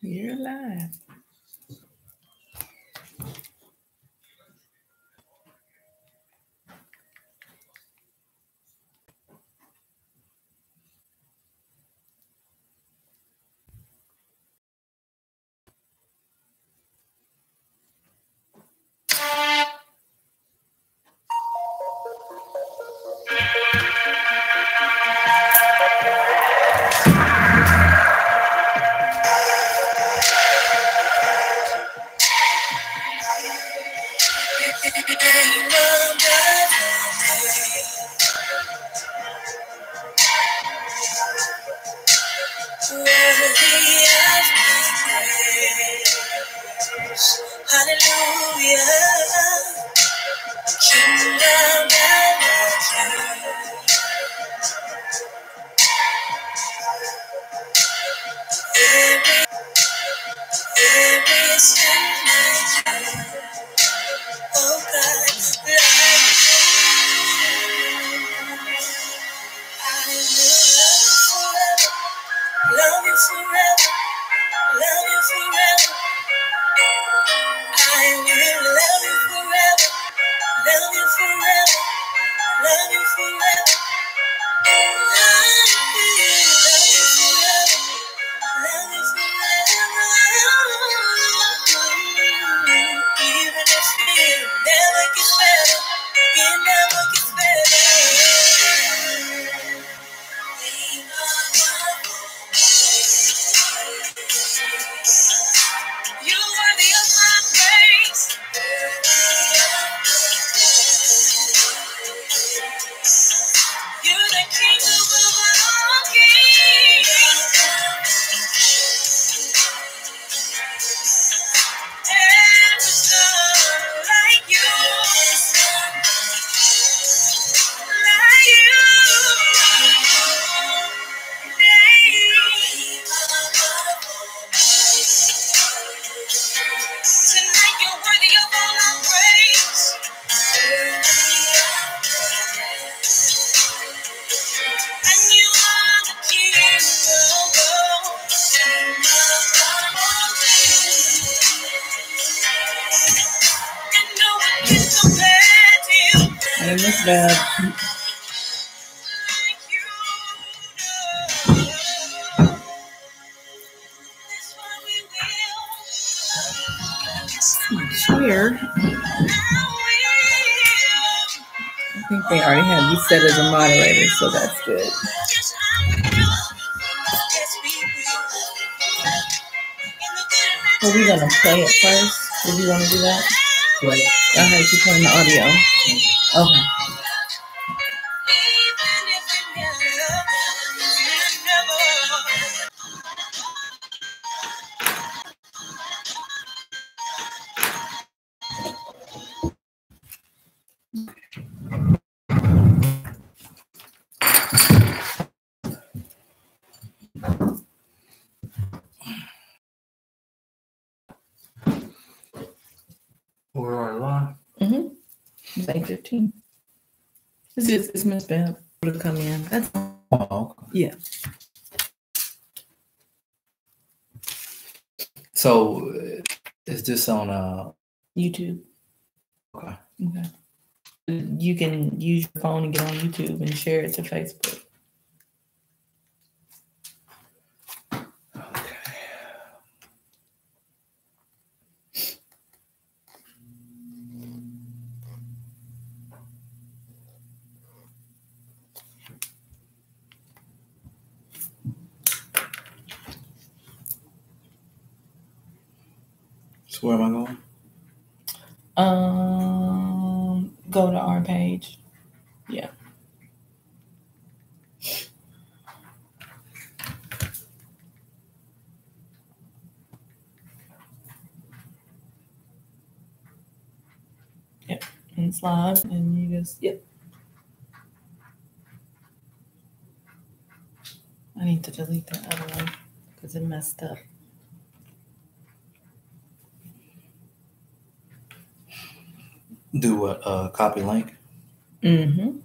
You're alive. I miss that. It's weird. I think they already have you set as a moderator, so that's good. Are we gonna play it first? Did you want to do that? Right. I heard you playing the audio. Okay. We're on live. It's 8:15. It's Miss Bev to come in. That's Oh, okay. yeah. So, is this on YouTube. Okay. Okay. You can use your phone and get on YouTube and share it to Facebook. So where am I going? Go to our page. Yeah. Yep. And it's live, and you just I need to delete that other one because it messed up. Do what? Copy link? Mm-hmm.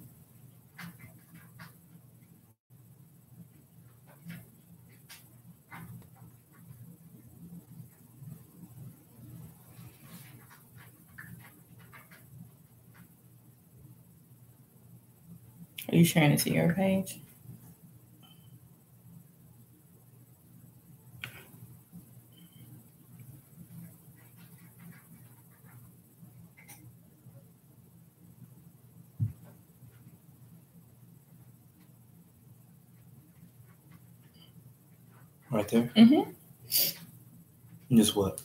Are you sharing it to your page? Right there. Mm-hmm. Just what?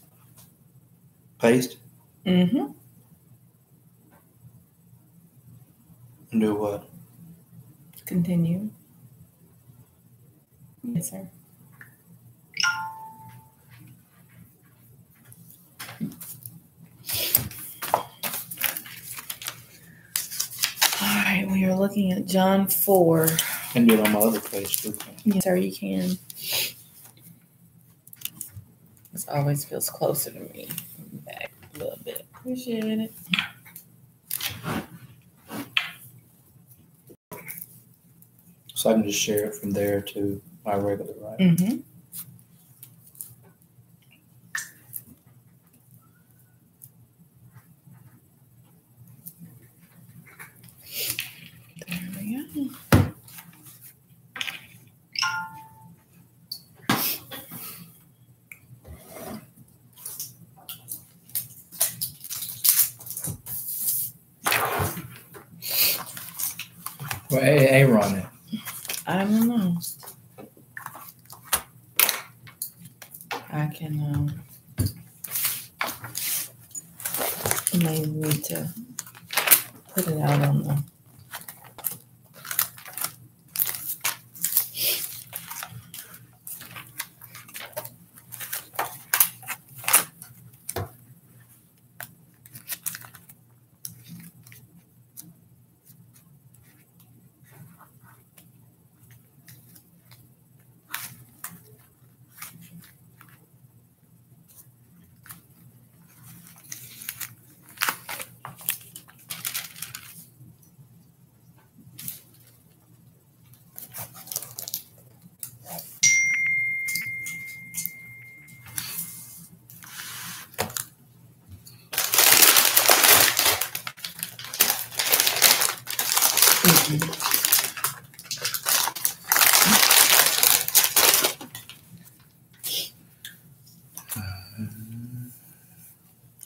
Paste? Mm-hmm. And do what? Continue. Yes, sir. All right, we are looking at John 4. And do it on my other page too. Yes, sir, you can. This always feels closer to me. Back a little bit. Appreciate it. So I can just share it from there to my regular, right? Mm-hmm. There we go. Well, Aaron it. I don't know. I can maybe need to put it out on the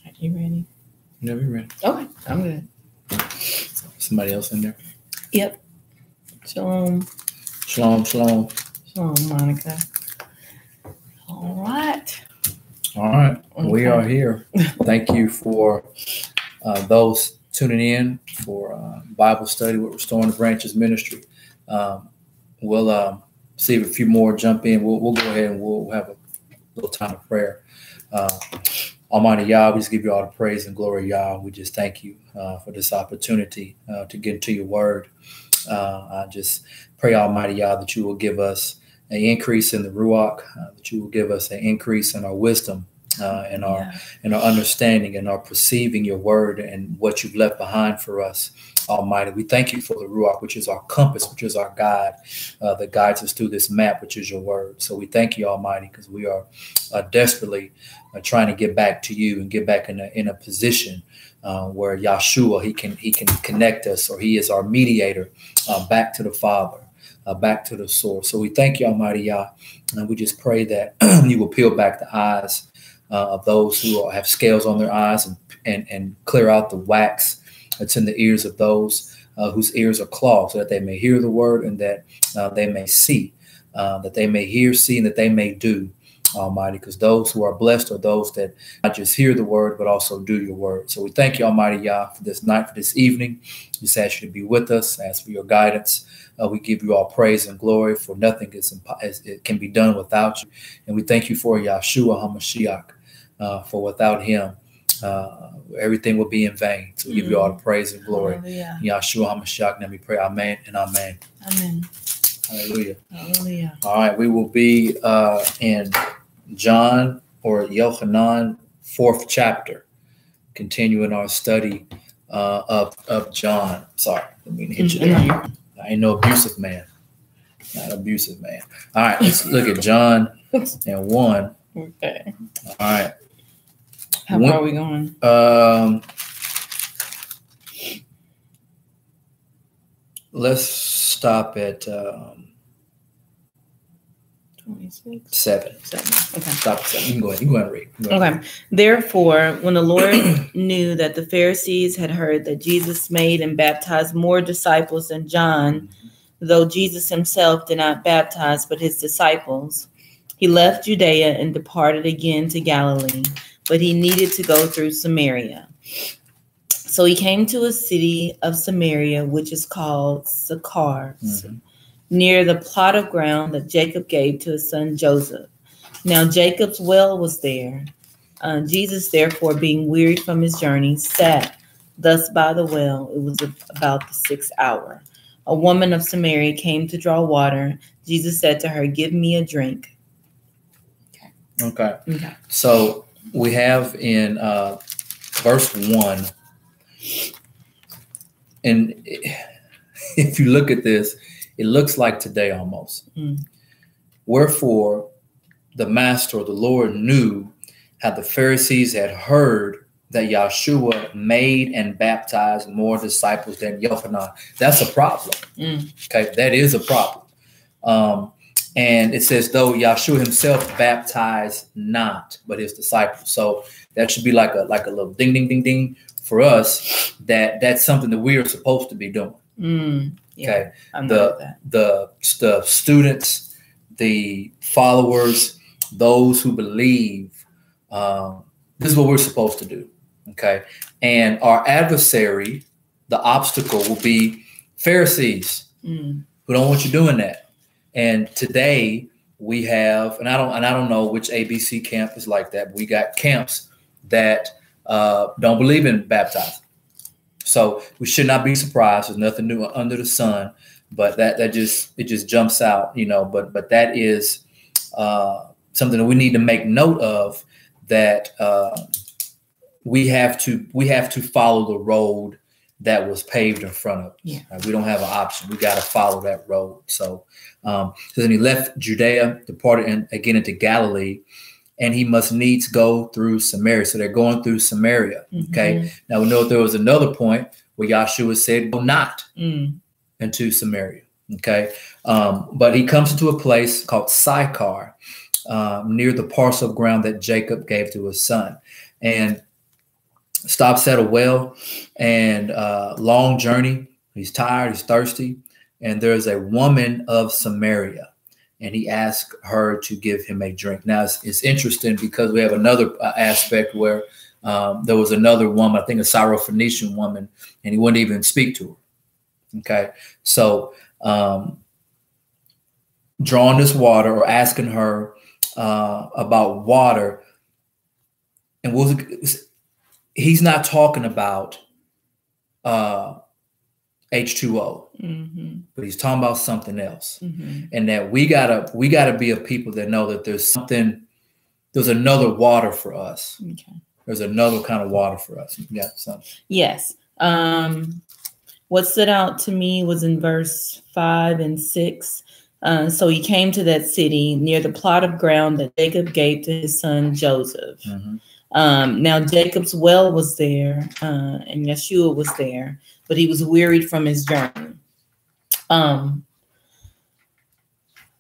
Are you ready? Never ready. Okay, I'm good. Somebody else in there? Yep. Shalom. Shalom, shalom. Shalom, Monica. All right. All right. Okay. We are here. Thank you for those tuning in for Bible study with Restoring the Branches Ministry. We'll see if a few more jump in. We'll go ahead and we'll have a little time of prayer. Almighty Yah, we just give you all the praise and glory, Yah. We just thank you for this opportunity to get into your word. I just pray, Almighty Yah, that you will give us an increase in the Ruach, that you will give us an increase in our wisdom and our understanding and our perceiving your word and what you've left behind for us, Almighty. We thank you for the Ruach, which is our compass, which is our guide, that guides us through this map, which is your word. So we thank you, Almighty, because we are desperately trying to get back to you and get back in a position where Yahshua, he can connect us, or he is our mediator back to the Father, back to the source. So we thank you, Almighty Yah, and we just pray that you will peel back the eyes of those who have scales on their eyes and clear out the wax that's in the ears of those whose ears are clogged, so that they may hear the word and that they may see, that they may hear, see, and that they may do, Almighty, because those who are blessed are those that not just hear the word, but also do your word. So we thank you, Almighty Yah, for this night, for this evening. Just ask you to be with us, ask for your guidance. We give you all praise and glory, for nothing it can be done without you. And we thank you for Yahshua HaMashiach, for without him, everything will be in vain. So we give you all the praise and glory. Hallelujah. Yahshua HaMashiach, and we pray, amen and amen. Amen. Hallelujah. Hallelujah. All right, we will be in John or Yohanan, 4th chapter, continuing our study of John. Sorry, I mean to hit you there. I ain't no abusive man. Not abusive man. All right, let's look at John and 1. Okay. All right. How far are we going? let's stop at 26. 7. Okay. Stop at 7. You can go ahead. You can go ahead and read. Okay. Therefore, when the Lord knew that the Pharisees had heard that Jesus made and baptized more disciples than John, though Jesus himself did not baptize but his disciples, he left Judea and departed again to Galilee, but he needed to go through Samaria. So he came to a city of Samaria, which is called Sychar, near the plot of ground that Jacob gave to his son Joseph. Now Jacob's well was there. Jesus, therefore, being wearied from his journey, sat thus by the well. It was about the 6th hour. A woman of Samaria came to draw water. Jesus said to her, "Give me a drink." Okay. So we have in verse 1, and if you look at this, it looks like today almost. Wherefore, the master or the Lord knew how the Pharisees had heard that Yahshua made and baptized more disciples than Yohanan. That's a problem. Okay, that is a problem. And it says, though Yahshua himself baptized not, but his disciples. So that should be like a little ding, ding, ding, ding for us. That's something that we are supposed to be doing. Okay, the students, the followers, those who believe. This is what we're supposed to do. Okay, and our adversary, the obstacle, will be Pharisees who don't want you doing that. And today we have, and I don't know which ABC camp is like that, but we got camps that don't believe in baptizing. So we should not be surprised. There's nothing new under the sun, but it just jumps out, but that is something that we need to make note of, that we have to follow the road that was paved in front of us. Yeah. We don't have an option. We got to follow that road. So then he left Judea, departed again into Galilee, and he must needs go through Samaria. So they're going through Samaria. Okay. Now we know there was another point where Yahshua said, "Go not into Samaria." Okay. But he comes into a place called Sychar, near the parcel of ground that Jacob gave to his son, and stops at a well, and long journey. He's tired, he's thirsty, and there's a woman of Samaria, and he asked her to give him a drink. Now it's interesting because we have another aspect where there was another woman, I think a Syrophoenician woman, and he wouldn't even speak to her. Okay, so drawing this water or asking her about water, and he's not talking about H2O, but he's talking about something else, and that we gotta be a people that know that there's another water for us. Okay. There's another kind of water for us. You got something? Yes. What stood out to me was in verse 5 and 6. So he came to that city near the plot of ground that Jacob gave to his son Joseph. Now Jacob's well was there, and Yeshua was there, but he was wearied from his journey.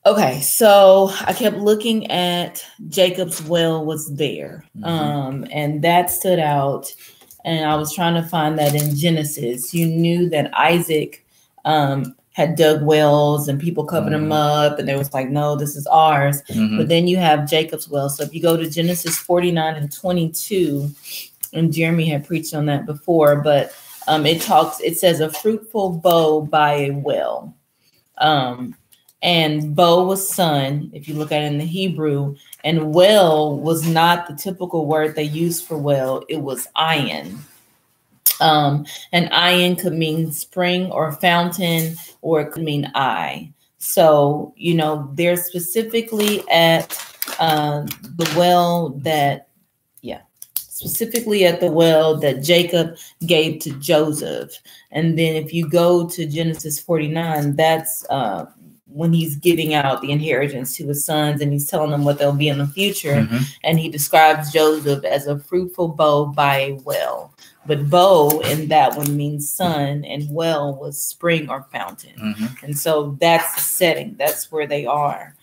Okay, so I kept looking at Jacob's well was there, and that stood out. And I was trying to find that in Genesis. You knew that Isaac had dug wells and people covered them up, and they was like, "No, this is ours." But then you have Jacob's well. So if you go to Genesis 49 and 22, and Jeremy had preached on that before, but it says a fruitful bow by a well. And bow was son, if you look at it in the Hebrew, and well was not the typical word they used for well. It was ayin. And ayin could mean spring or fountain, or it could mean eye. So, they're specifically at the well that Jacob gave to Joseph. And then if you go to Genesis 49, that's when he's giving out the inheritance to his sons, and he's telling them what they'll be in the future. And he describes Joseph as a fruitful bow by a well. But Bo in that one means sun, and well was spring or fountain. And so that's the setting. That's where they are.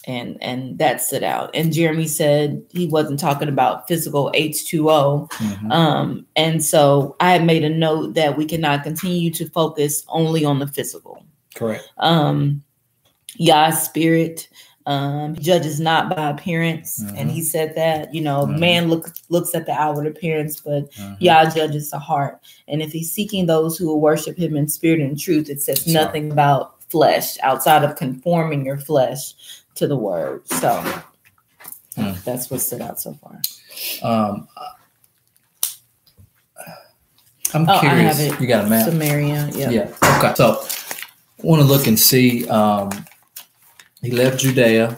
And that stood out. And Jeremy said he wasn't talking about physical H2O. And so I had made a note that we cannot continue to focus only on the physical. Correct. Yah's spirit judges not by appearance. And he said that, you know, man looks at the outward appearance, but Yah judges the heart. And if he's seeking those who will worship him in spirit and truth, it says nothing about flesh outside of conforming your flesh to the word. So that's what stood out so far. I'm curious. I have it. You got a map? Samaria. Yeah. Okay. So I want to look and see. He left Judea.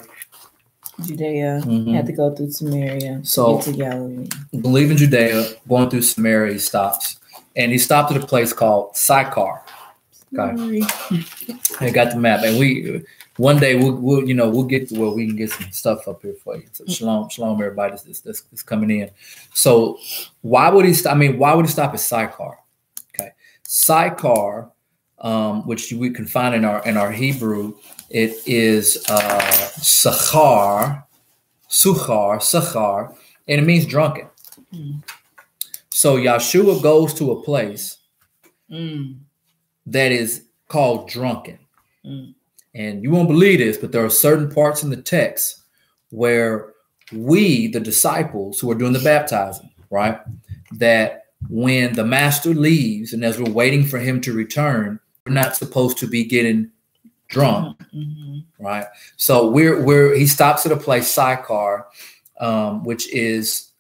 Had to go through Samaria. So get to Galilee. Leaving Judea, going through Samaria, he stops, and he stopped at a place called Sychar. Okay. I got the map, and one day we'll get to where we can get some stuff up here for you. So shalom, everybody that's coming in. So why would he stop? I mean, why would he stop at Sychar? Okay, Sychar, which we can find in our Hebrew, it is Sachar, and it means drunken. So Yahshua goes to a place that is called drunken. And you won't believe this, but there are certain parts in the text where we, the disciples who are doing the baptizing, right, that when the master leaves and as we're waiting for him to return, we're not supposed to be getting drunk, right? So he stops at a place, Sychar, which is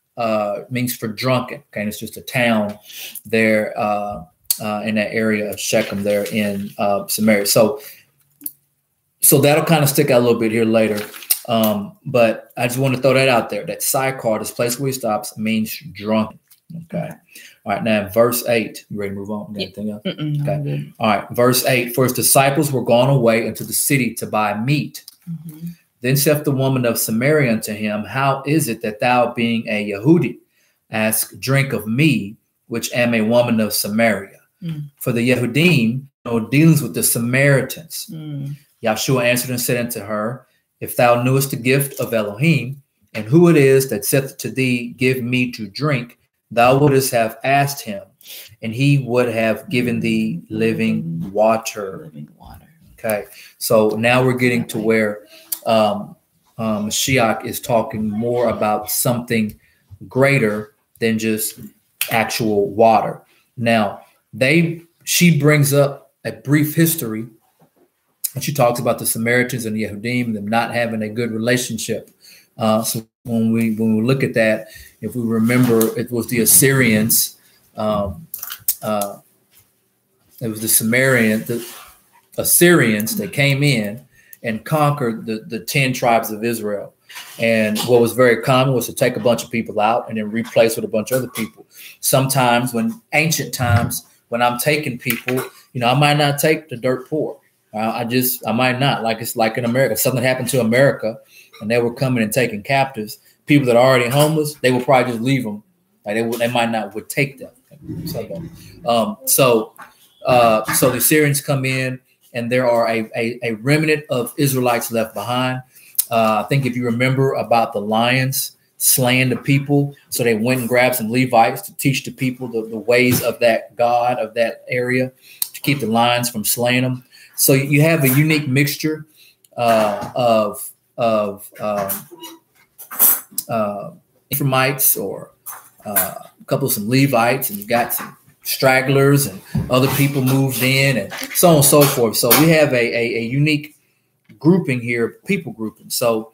means for drunken. Okay, and it's just a town there in that area of Shechem there in Samaria. So that'll kind of stick out a little bit here later. But I just want to throw that out there, that Sychar, this place where he stops, means drunken. Okay. All right. Now, verse 8. You ready to move on? Anything else? Okay. All right. Verse 8. For his disciples were gone away into the city to buy meat. Then saith the woman of Samaria unto him, how is it that thou, being a Yehudi, ask drink of me, which am a woman of Samaria? For the Yehudim no dealings with the Samaritans. Yahshua answered and said unto her, if thou knewest the gift of Elohim, and who it is that saith to thee, give me to drink, thou wouldest have asked him, and he would have given thee living water. Okay, so now we're getting to where Mashiach is talking more about something greater than just actual water. Now, she brings up a brief history. And she talks about the Samaritans and the Yehudim and them not having a good relationship. So when we look at that, if we remember, it was the Assyrians, it was the Assyrians that came in and conquered the 10 tribes of Israel. And what was very common was to take a bunch of people out and then replace with a bunch of other people. Sometimes ancient times, when I'm taking people, I might not take the dirt poor. I might not. Like it's like in America. If something happened to America and they were coming and taking captives, people that are already homeless, they would probably just leave them. Like they might not would take them. So the Assyrians come in, and there are a remnant of Israelites left behind. I think if you remember about the lions slaying the people, so they went and grabbed some Levites to teach the people the ways of that God of that area to keep the lions from slaying them. So you have a unique mixture of Ephraimites or a couple of some Levites, and you got some stragglers and other people moved in and so on and so forth. So we have a unique grouping here, people grouping. So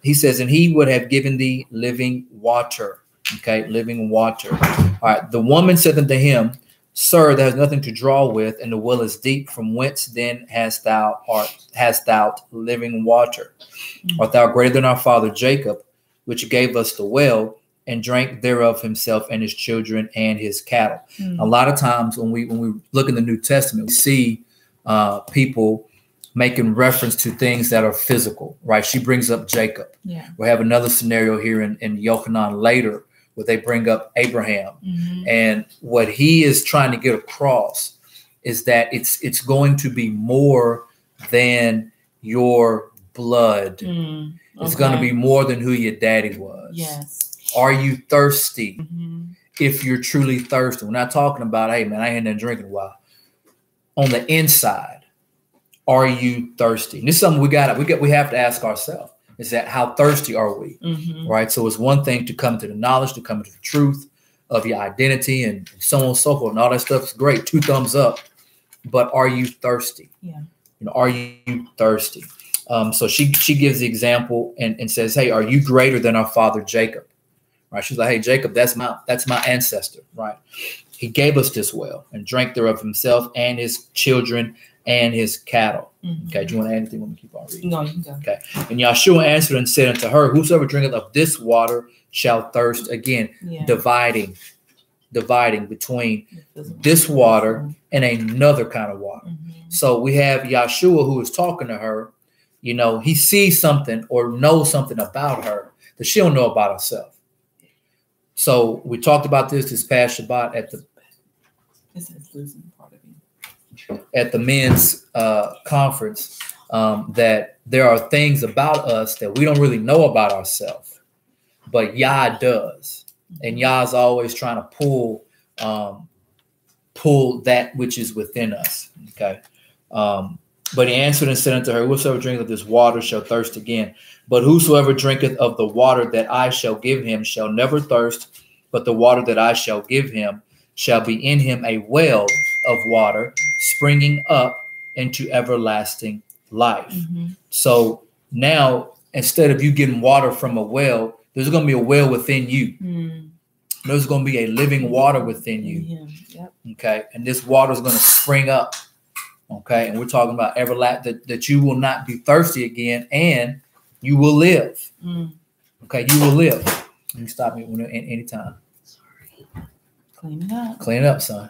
he says, and he would have given thee living water. Okay, living water. All right. The woman said unto him, Sir, there is nothing to draw with, and the well is deep. From whence then hast thou living water? Art thou greater than our father Jacob, which gave us the well, and drank thereof himself and his children and his cattle? A lot of times when we look in the New Testament, we see people making reference to things that are physical, right? She brings up Jacob. Yeah. We'll have another scenario here in Yochanan later, where they bring up Abraham. And what he is trying to get across is that it's going to be more than your blood. It's going to be more than who your daddy was. Yes. Are you thirsty? If you're truly thirsty, we're not talking about, hey man, I ain't been drinking a while. On the inside, are you thirsty? And this is something we have to ask ourselves. Is that how thirsty are we? Right. So it's one thing to come to the knowledge, to come to the truth of your identity, and so on and so forth, and all that stuff is great. 2 thumbs up. But are you thirsty? Yeah. You know, are you thirsty? So she gives the example and says, hey, are you greater than our father Jacob? Right. She's like, hey, Jacob, that's my ancestor. Right. He gave us this well and drank thereof himself and his children and his cattle. Okay. Do you want to add anything? Let me keep on reading. No, you can go. Okay. And Yahshua answered and said unto her, whosoever drinketh of this water shall thirst again. Dividing between this water and another kind of water. So we have Yahshua who is talking to her. You know, he sees something or knows something about her that she don't know about herself. So we talked about this past Shabbat at the men's conference, that there are things about us that we don't really know about ourselves, but Yah does. And Yah's always trying to pull that which is within us. Okay. But he answered and said unto her, whosoever drinketh of this water shall thirst again. But whosoever drinketh of the water that I shall give him shall never thirst, but the water that I shall give him shall be in him a well of water springing up into everlasting life. So now, instead of you getting water from a well, there's going to be a well within you. There's going to be a living water within you. Okay. And this water is going to spring up. Okay. And we're talking about everlasting, that you will not be thirsty again and you will live. Okay. You will live. You stop me anytime. Sorry. Clean it up. Clean it up, son.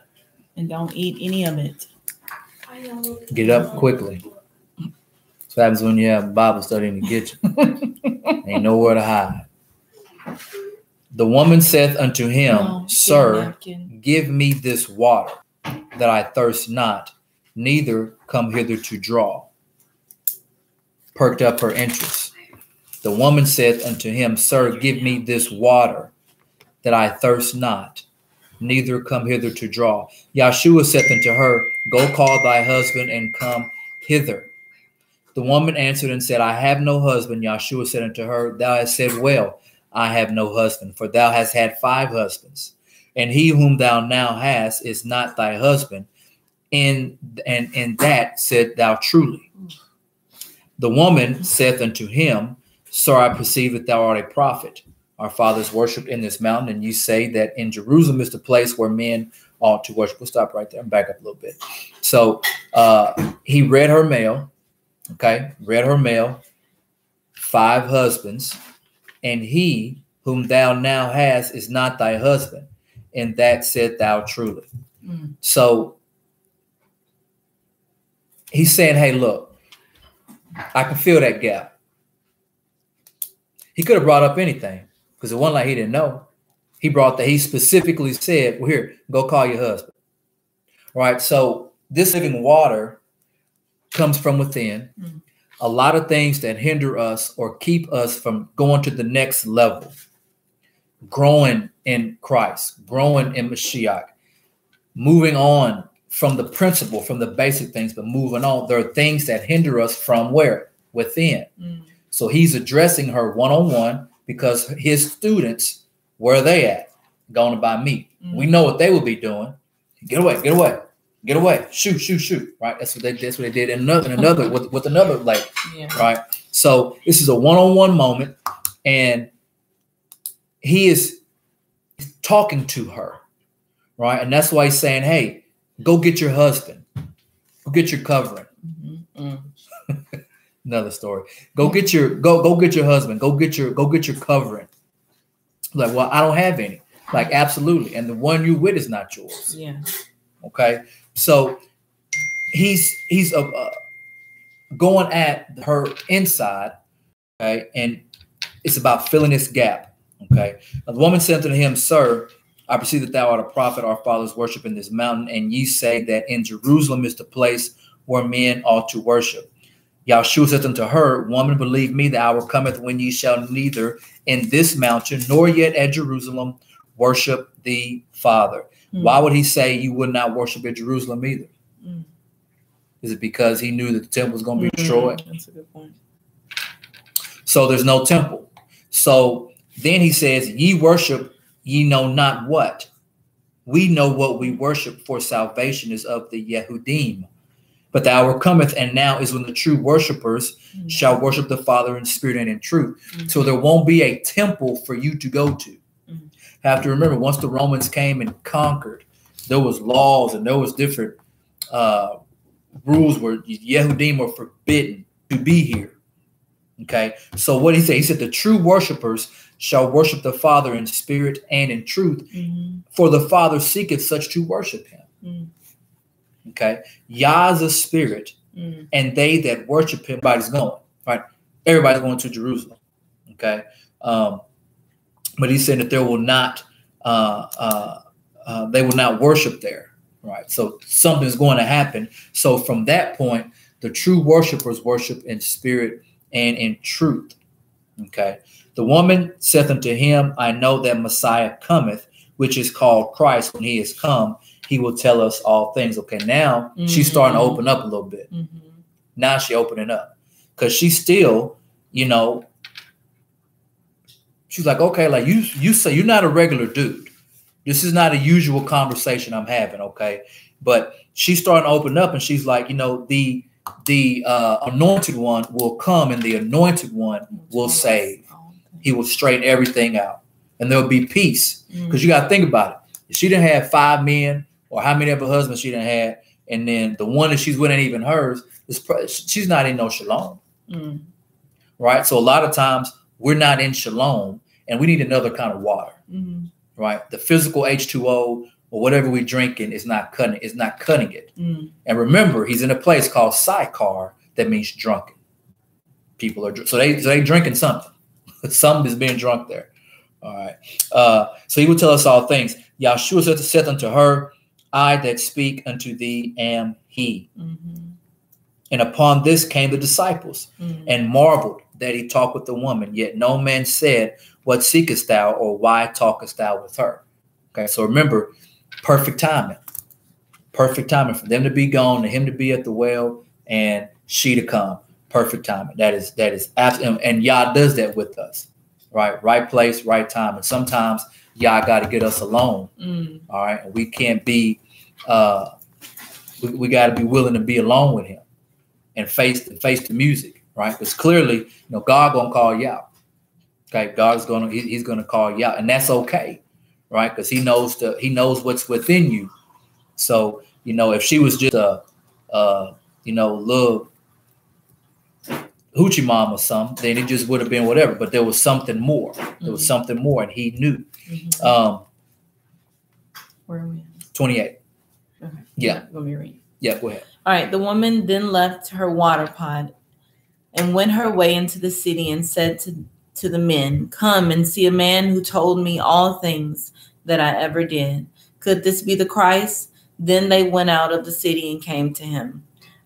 And don't eat any of it. Get it up quickly. That's what happens when you have Bible study in the kitchen. Ain't nowhere to hide. The woman saith unto him, Sir, give me this water, that I thirst not, neither come hither to draw. Perked up her interest. The woman saith unto him, Sir, give me this water, that I thirst not, neither come hither to draw. Yahshua saith unto her, Go call thy husband and come hither. The woman answered and said, I have no husband. Yahshua said unto her, Thou hast said well, I have no husband, for thou hast had 5 husbands, and he whom thou now hast is not thy husband. In that said thou truly. The woman saith unto him, Sir, I perceive that thou art a prophet. Our fathers worshipped in this mountain, and you say that in Jerusalem is the place where men ought to worship. We'll stop right there and back up a little bit. So he read her mail. Okay, read her mail. 5 husbands, and he whom thou now hast is not thy husband, and that said thou truly. So he's saying, hey, look, I can fill that gap. He could have brought up anything, because it wasn't like he didn't know. He specifically said, well, here, go call your husband. All right, so this living water comes from within. A lot of things that hinder us or keep us from going to the next level, growing in Christ, growing in Mashiach, moving on from the principle, from the basic things, but moving on. There are things that hinder us from where? Within. So he's addressing her one-on-one, because his students, where are they at? Going by me. We know what they will be doing. Get away, get away. Get away! Shoot! Shoot! Shoot! Right? That's what they did. In another with another lady. Right? So this is a one-on-one moment, and he is talking to her, right? And that's why he's saying, "Hey, go get your husband. Go get your covering." Another story. Go get your husband. Go get your covering. Like, well, I don't have any. Like, absolutely, and the one you with is not yours. Yeah. Okay. So he's going at her inside, okay, and it's about filling this gap. Okay. The woman said unto him, Sir, I perceive that thou art a prophet. Our fathers worship in this mountain, and ye say that in Jerusalem is the place where men ought to worship. Yahshua said unto her, Woman, believe me, the hour cometh when ye shall neither in this mountain nor yet at Jerusalem worship the Father. Why would he say you would not worship at Jerusalem either? Is it because he knew that the temple was going to be destroyed? That's a good point. So there's no temple. So then he says, ye worship, ye know not what. We know what we worship, for salvation is of the Yehudim. But the hour cometh, and now is when the true worshipers shall worship the Father in spirit and in truth. So there won't be a temple for you to go to. Have to remember, once the Romans came and conquered, there was laws and there was different rules where Yehudim were forbidden to be here. Okay, so what he said? He said the true worshipers shall worship the Father in spirit and in truth, for the Father seeketh such to worship him. Okay, Yah is a spirit, and they that worship him, everybody's going, right? Everybody's going to Jerusalem. Okay, but he's saying that there will not, they will not worship there, right? So something's going to happen. So from that point, the true worshipers worship in spirit and in truth. Okay, the woman saith unto him, I know that Messiah cometh, which is called Christ. When he is come, he will tell us all things. Okay, now she's starting to open up a little bit. Now she's opening up because she's still, you know, she's like, okay, like you say you're not a regular dude. This is not a usual conversation I'm having. Okay, but she's starting to open up, and she's like, you know, the anointed one will come, and the anointed one will save. He will straighten everything out, and there'll be peace. Because you got to think about it. If she didn't have 5 men, or how many of her husbands she done had, and then the one that she's with ain't even hers, she's not in no shalom. Right? So a lot of times we're not in shalom, and we need another kind of water. Right? The physical H2O or whatever we're drinking is not cutting it. It's not cutting it. And remember, he's in a place called Sychar that means drunken. People are so they drinking something. Something is being drunk there. All right. So he will tell us all things. Yahshua said unto her, I that speak unto thee am he. And upon this came the disciples and marveled that he talked with the woman. Yet no man said, what seekest thou, or why talkest thou with her? Okay. So remember, perfect timing. Perfect timing for them to be gone, and him to be at the well, and she to come. Perfect timing. That is absolutely, and Yah does that with us. Right? Right place, right time. And sometimes Yah got to get us alone. All right. And we can't be, we got to be willing to be alone with him and face the music. Right. Because clearly, you know, God going to call you out. Okay. God is going to, he's going to call you out, and that's okay. Right. Because he knows what's within you. So, you know, if she was just you know, little hoochie mom or something, then it just would have been whatever. But there was something more. There was something more, and he knew. Where are we? 28. Okay. Yeah. Let me read. Yeah, go ahead. All right. The woman then left her water pot and went her way into the city and said to the men, come and see a man who told me all things that I ever did. Could this be the Christ? Then they went out of the city and came to him.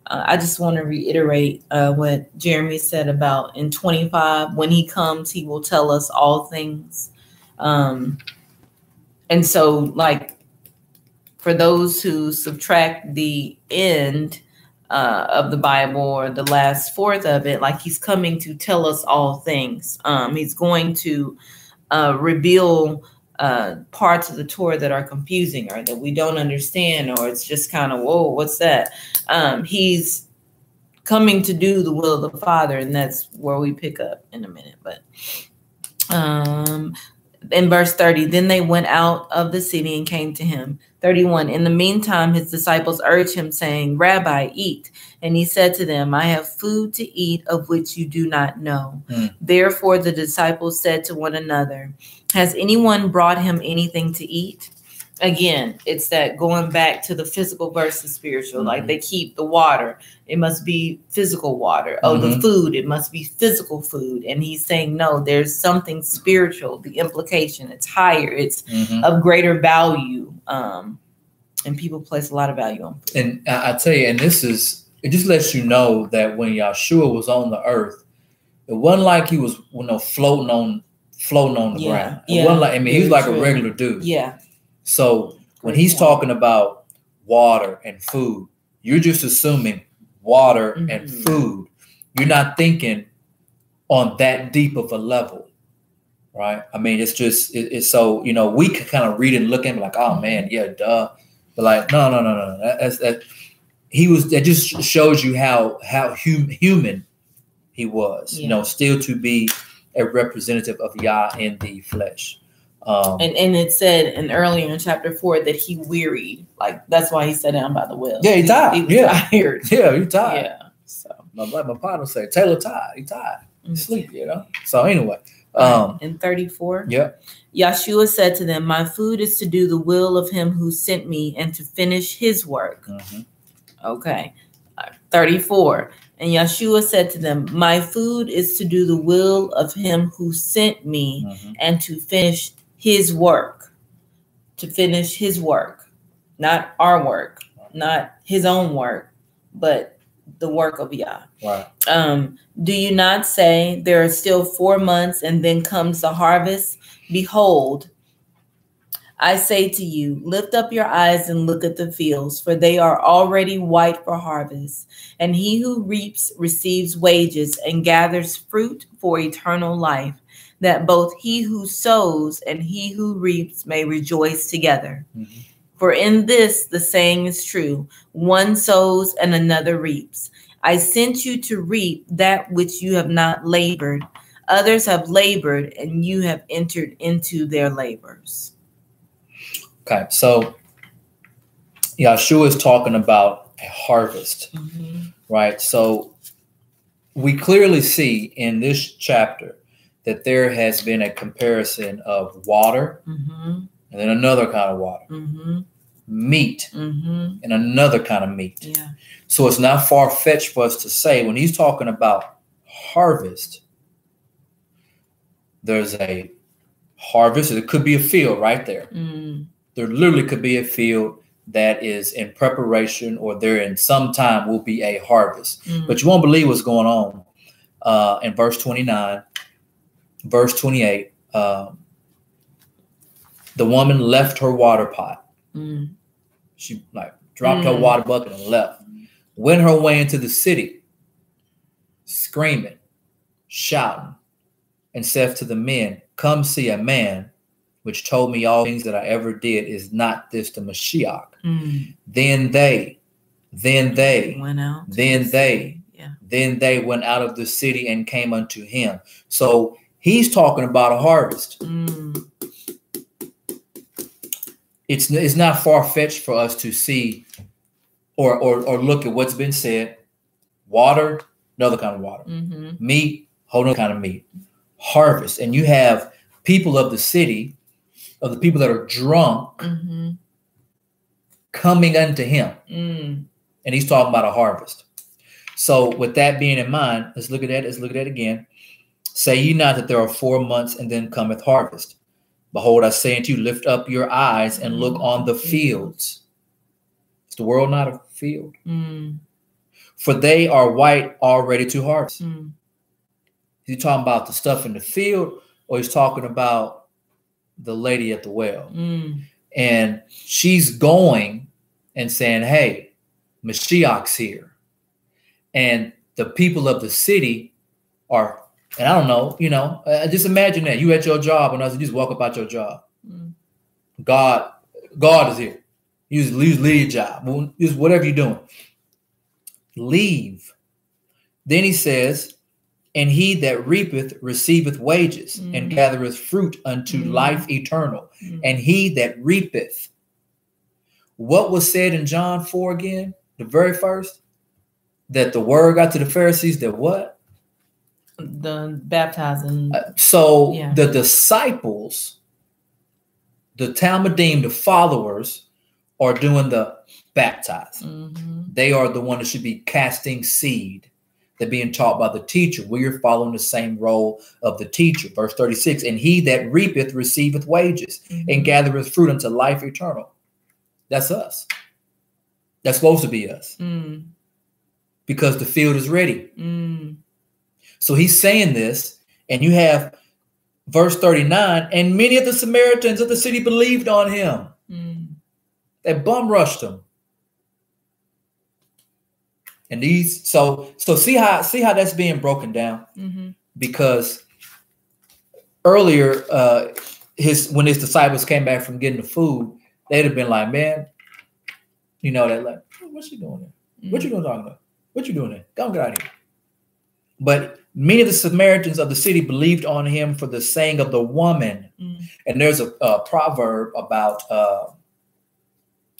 I just want to reiterate what Jeremy said about in 25, when he comes, he will tell us all things. And so, like, for those who subtract the end of the Bible, or the last fourth of it, like, he's coming to tell us all things. He's going to reveal parts of the Torah that are confusing, or that we don't understand, or it's just kind of, whoa, what's that? He's coming to do the will of the Father, and that's where we pick up in a minute. But in verse 30, then they went out of the city and came to him. 31, in the meantime, his disciples urged him, saying, Rabbi, eat. And he said to them, I have food to eat of which you do not know. Therefore, the disciples said to one another, has anyone brought him anything to eat? again, it's that going back to the physical versus spiritual. Like they keep the water, it must be physical water. Oh, the food, it must be physical food. And he's saying, no, there's something spiritual. The implication, it's higher, it's of greater value. And people place a lot of value on food. And I tell you, and it just lets you know that when Yahshua was on the earth, it wasn't like he was, floating on the ground. It wasn't like, he was like a regular dude. Yeah. So when he's talking about water and food, you're just assuming water and food. You're not thinking on that deep of a level, right? I mean, it's just, it's so, we can kind of read and look at him like, oh man, yeah, duh. But like, no. That just shows you how human he was, still to be a representative of Yah in the flesh. And it said earlier in chapter 4 that he wearied. Like that's why he sat down by the well. Yeah, he tired. He was tired. Yeah, he tired. Yeah. So my partner said, Taylor tired. He tired. He sleep. So anyway, in 34. Yeah. Yahshua said to them, "My food is to do the will of him who sent me and to finish his work." Okay. 34. And Yahshua said to them, "My food is to do the will of him who sent me and to finish his work." To finish his work. Not our work. Not his own work. But the work of Yah. Right. Do you not say there are still 4 months and then comes the harvest? Behold, I say to you, lift up your eyes and look at the fields, for they are already white for harvest. And he who reaps receives wages and gathers fruit for eternal life, that both he who sows and he who reaps may rejoice together. For in this the saying is true, one sows and another reaps. I sent you to reap that which you have not labored. Others have labored, and you have entered into their labors. Okay, so Yahshua is talking about a harvest, right? So we clearly see in this chapter that there has been a comparison of water and then another kind of water, meat and another kind of meat. Yeah. So it's not far-fetched for us to say when he's talking about harvest, there's a harvest. It could be a field right there. There literally could be a field that is in preparation, or there in some time will be a harvest. But you won't believe what's going on in verse 29, verse 28. The woman left her water pot. She dropped her water bucket and left. Went her way into the city, screaming, shouting, and said to the men, "Come see a man which told me all things that I ever did. Is not this the Mashiach?" Then they went out. Then they went out of the city and came unto him. So he's talking about a harvest. It's not far-fetched for us to see or look at what's been said. Water, another kind of water. Meat, whole other kind of meat. Harvest. And you have people of the city, of the people that are drunk, coming unto him. And he's talking about a harvest. So with that being in mind, let's look at that. Let's look at that again. Say ye not that there are 4 months and then cometh harvest. Behold, I say unto you, lift up your eyes and look on the fields. Is the world not a field? For they are white already to harvest. Is he talking about the stuff in the field, or he's talking about the lady at the well? And she's going and saying, hey, Mashiach's here. And the people of the city are, and I don't know, just imagine that you at your job and I just walk up out your job. God is here. You just leave your job. Just whatever you're doing. Leave. Then he says, and he that reapeth receiveth wages and gathereth fruit unto life eternal. And he that reapeth. What was said in John 4 again? The very first? That the word got to the Pharisees that what? The baptizing. The disciples the Talmudim, the followers, are doing the baptizing. Mm-hmm. They are the one that should be casting seed. They're being taught by the teacher. We are following the same role of the teacher. Verse 36, and he that reapeth receiveth wages, Mm-hmm. and gathereth fruit unto life eternal. That's us. That's supposed to be us. Mm. Because the field is ready. Mm. So he's saying this, and you have verse 39, and many of the Samaritans of the city believed on him. Mm. They bum rushed him. And these, so see how that's being broken down. Mm-hmm. Because earlier, when his disciples came back from getting the food, they'd have been like, man, you know, they're like, what's you doing there? What you doing talking about? What you doing there? Go get out of here. But many of the Samaritans of the city believed on him for the saying of the woman. Mm. And there's a proverb about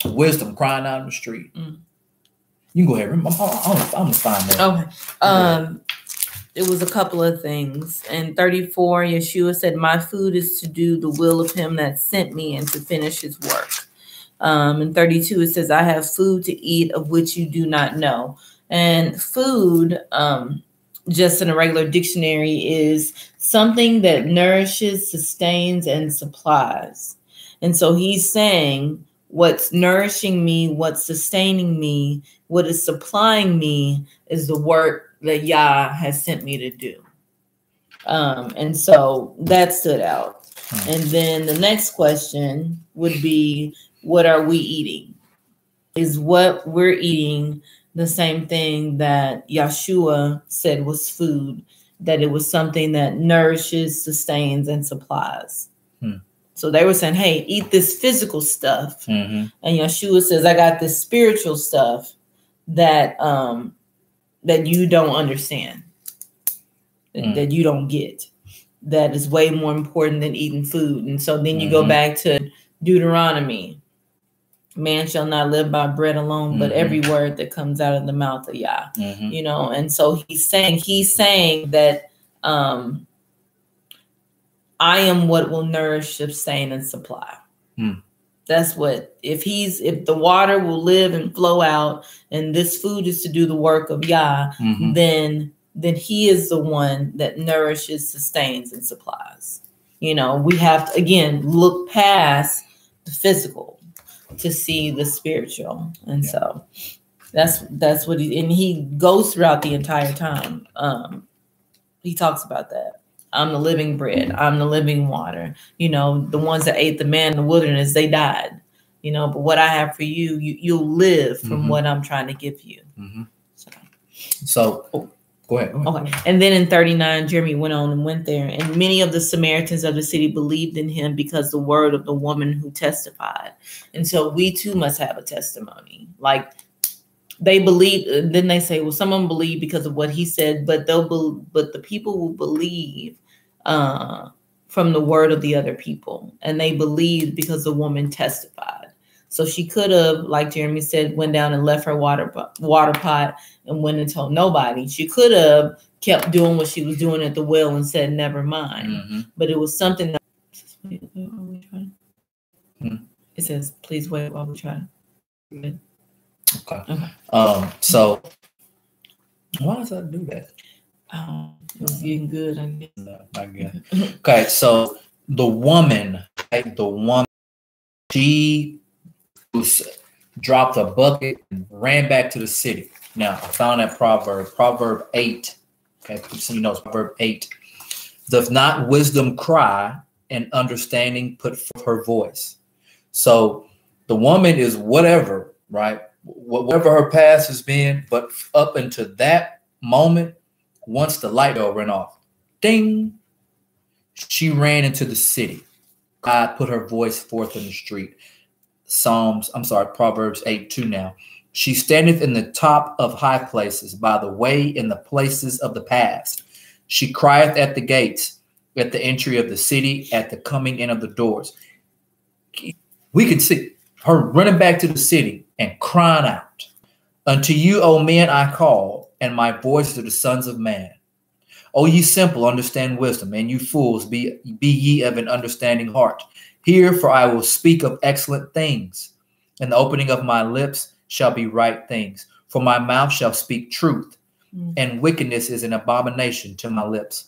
wisdom crying out in the street. Mm. You can go ahead. I'm going to find that. Okay. It was a couple of things. In 34, Yeshua said, my food is to do the will of him that sent me and to finish his work. In 32, it says, I have food to eat of which you do not know. And food, just in a regular dictionary, is something that nourishes, sustains, and supplies. And so he's saying what's nourishing me, what's sustaining me, what is supplying me is the work that Yah has sent me to do. And so that stood out. And then the next question would be, what are we eating? Is what we're eating the same thing that Yeshua said was food, that it was something that nourishes, sustains, and supplies? So they were saying, hey, eat this physical stuff. Mm-hmm. And Yeshua says, I got this spiritual stuff that that you don't understand, that you don't get, that is way more important than eating food. And so then you go back to Deuteronomy. Man shall not live by bread alone, but every word that comes out of the mouth of Yah. You know, and so he's saying that I am what will nourish, sustain, and supply. That's what, if the water will live and flow out, and this food is to do the work of Yah, then he is the one that nourishes, sustains, and supplies. You know, we have to, again, look past the physical to see the spiritual. And so that's what he goes throughout the entire time. He talks about that. I'm the living bread. I'm the living water. You know, the ones that ate the man in the wilderness, they died. You know, but what I have for you, you'll live from what I'm trying to give you. So go ahead. Okay. And then in 39, Jeremy went on and went there. And many of the Samaritans of the city believed in him because the word of the woman who testified. And so we too must have a testimony. Like, they believe, then they say, well, someone believe because of what he said, but the people will believe from the word of the other people. And they believed because the woman testified. So she could have, like Jeremy said, went down and left her water pot and went and told nobody. She could have kept doing what she was doing at the well and said, never mind. But it was something that it says, please wait while we try. Good. Okay. So why does that do that? It was getting good, I guess. No, not good. Okay, so the woman, she dropped a bucket and ran back to the city. Now, I found that Proverb 8. Okay, so you know it's Proverb 8. Does not wisdom cry and understanding put forth her voice? So the woman is whatever, right? Whatever her past has been, but up until that moment, once the light bulb went off, ding, she ran into the city. God put her voice forth in the street. Proverbs 8:2 now. She standeth in the top of high places, by the way in the places of the past. She crieth at the gates, at the entry of the city, at the coming in of the doors. We can see her running back to the city and crying out, unto you, O men, I call, and my voice to the sons of man. O ye simple, understand wisdom, and you fools, be ye of an understanding heart. Hear, for I will speak of excellent things, and the opening of my lips shall be right things. For my mouth shall speak truth, and wickedness is an abomination to my lips.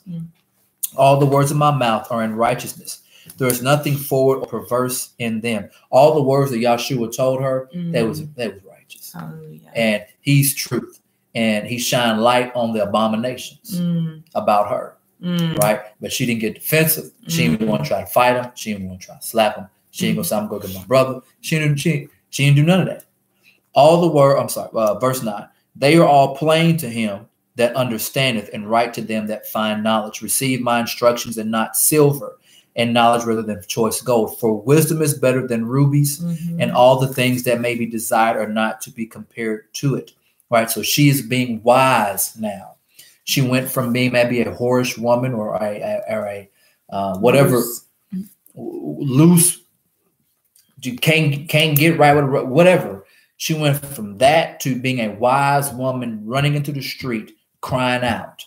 All the words of my mouth are in righteousness. There is nothing forward or perverse in them. All the words that Yahshua told her, that was righteous. Hallelujah. And he's truth. And he shined light on the abominations about her. Right? But she didn't get defensive. She didn't want to try to fight him. She didn't want to try to slap him. She didn't go say, I'm going to go get my brother. She didn't do none of that. All the word, verse 9. They are all plain to him that understandeth, and right to them that find knowledge. Receive my instructions, and not silver, and knowledge rather than choice gold. For wisdom is better than rubies, and all the things that may be desired are not to be compared to it. Right? So she is being wise now. She went from being maybe a whorish woman or a whatever loose. You can't get right with whatever. She went from that to being a wise woman running into the street, crying out.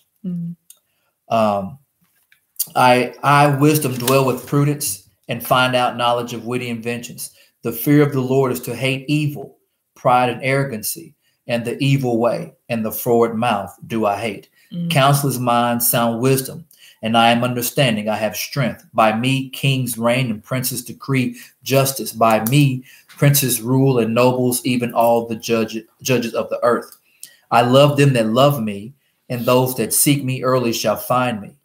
I wisdom dwell with prudence, and find out knowledge of witty inventions. The fear of the Lord is to hate evil, pride and arrogancy, and the evil way, and the froward mouth do I hate. Counselors' minds sound wisdom, and I am understanding. I have strength. By me kings reign, and princes decree justice. By me princes rule, and nobles, even all the judges of the earth. I love them that love me, and those that seek me early shall find me.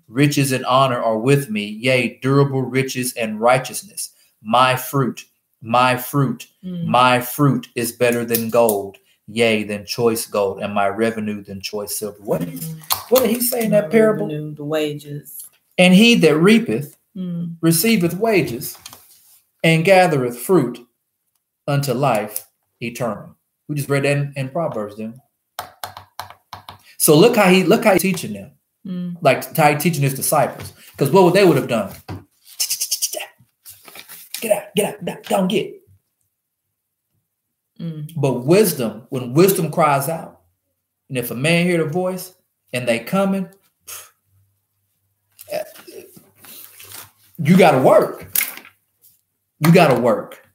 Riches and honor are with me, yea, durable riches and righteousness. My fruit is better than gold, yea, than choice gold, and my revenue than choice silver. What did he say in that parable? Revenue, the wages. And he that reapeth receiveth wages, and gathereth fruit unto life eternal. We just read that in Proverbs, didn't we? So look how he's teaching them, like how he's teaching his disciples. Because what they would have done? Get out, don't get. But wisdom, when wisdom cries out, and if a man hear the voice and they coming, you got to work. You got to work.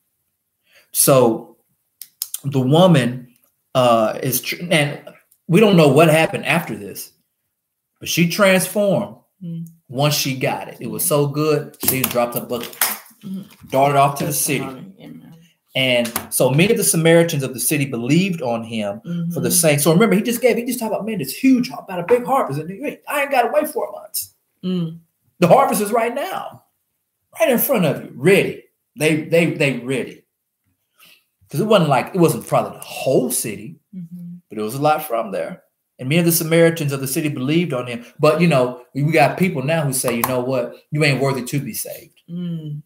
So the woman and we don't know what happened after this, but she transformed once she got it. It was so good, she dropped her book, darted off to the city. And so many of the Samaritans of the city believed on him for the same. So remember, he just talked about, man, this huge, about a big harvest. And I ain't got to wait 4 months. The harvest is right now, right in front of you, ready. They ready. Because it wasn't probably the whole city, but it was a lot from there. And many of the Samaritans of the city believed on him. But, we got people now who say, you know what? You ain't worthy to be saved. Can't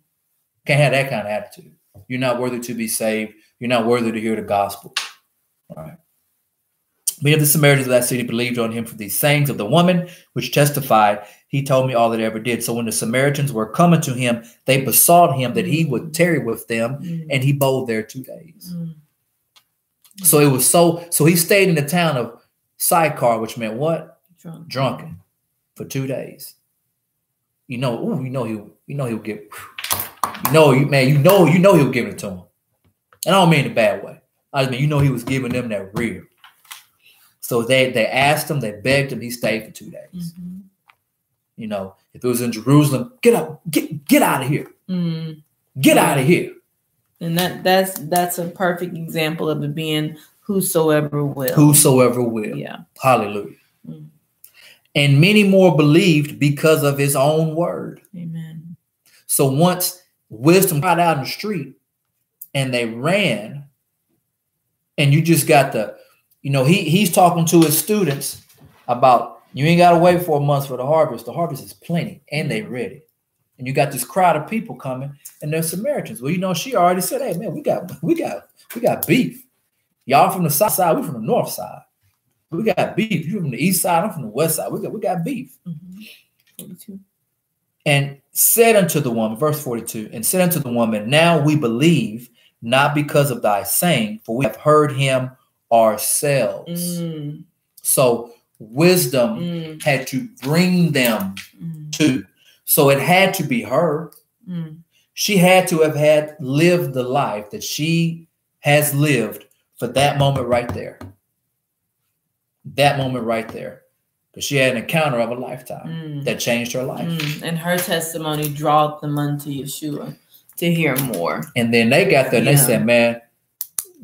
have that kind of attitude. You're not worthy to be saved. You're not worthy to hear the gospel. All right. Many of the Samaritans of that city believed on him for these sayings of the woman, which testified, he told me all that he ever did. So when the Samaritans were coming to him, they besought him that he would tarry with them, and he abode there 2 days. So it was so he stayed in the town of Sychar, which meant what? Drunken for 2 days. He'll give. He'll give it to him. And I don't mean in a bad way. I just mean, he was giving them that real. So they asked him, they begged him, he stayed for 2 days. If it was in Jerusalem, get up, get out of here. Get out of here. And that's a perfect example of it being whosoever will. Whosoever will. Yeah. Hallelujah. And many more believed because of his own word. Amen. So once wisdom got out in the street and they ran, and you just got he's talking to his students about, you ain't got to wait 4 months for the harvest. The harvest is plenty and they ready. And you got this crowd of people coming, and they're Samaritans. Well, she already said, hey man, we got beef. Y'all from the south side, we from the north side. We got beef. You from the east side, I'm from the west side. We got beef. 42. And said unto the woman, verse 42, and said unto the woman, now we believe, not because of thy saying, for we have heard him ourselves. So wisdom had to bring them to. So it had to be her. She had to have lived the life that she has lived for that moment right there. That moment right there. Because she had an encounter of a lifetime that changed her life. And her testimony drawed them unto Yeshua to hear more. And then they got there and they said, man,